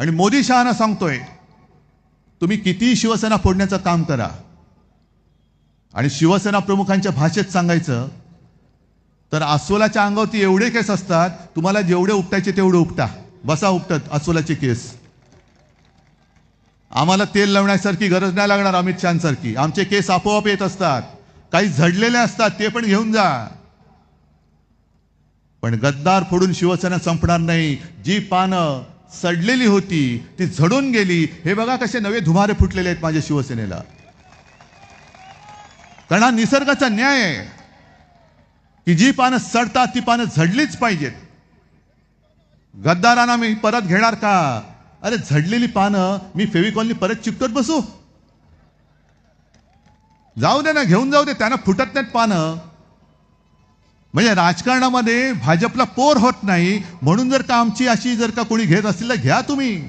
आणि मोदी शहाना सांगतोय तुम्ही किती शिवसेना फोडण्याचं काम करा आणि शिवसेना प्रमुखांच्या भाषेत सांगायचं तर अस्वलाच्या अंगावरती एवढे केस असतात तुम्हाला जेवढे उपटायचे तेवढे उपटा बसा उपटत अस्वलाचे केस आम्हाला तेल लावण्यासारखी गरज नाही लागणार अमित शहांसारखी आमचे केस आपोआप येत असतात काही झडलेले असतात ते पण घेऊन जा पण गद्दार फोडून शिवसेना संपणार नाही जी पानं सडलेली होती ती झडून गेली हे बघा कसे नवे धुमारे फुटलेले आहेत माझ्या शिवसेनेला कारण हा निसर्गाचा न्याय आहे की जी पानं सडतात ती पानं झडलीच पाहिजेत गद्दारांना मी परत घेणार का अरे झडलेली पानं मी फेविकॉलनी परत चिकटत बसू जाऊ दे ना घेऊन जाऊ दे त्यांना फुटत नाहीत पानं म्हणजे राजकारणामध्ये भाजपला पोर होत नाही म्हणून जर का आमची अशी जर का कोणी घेत असतील तर घ्या तुम्ही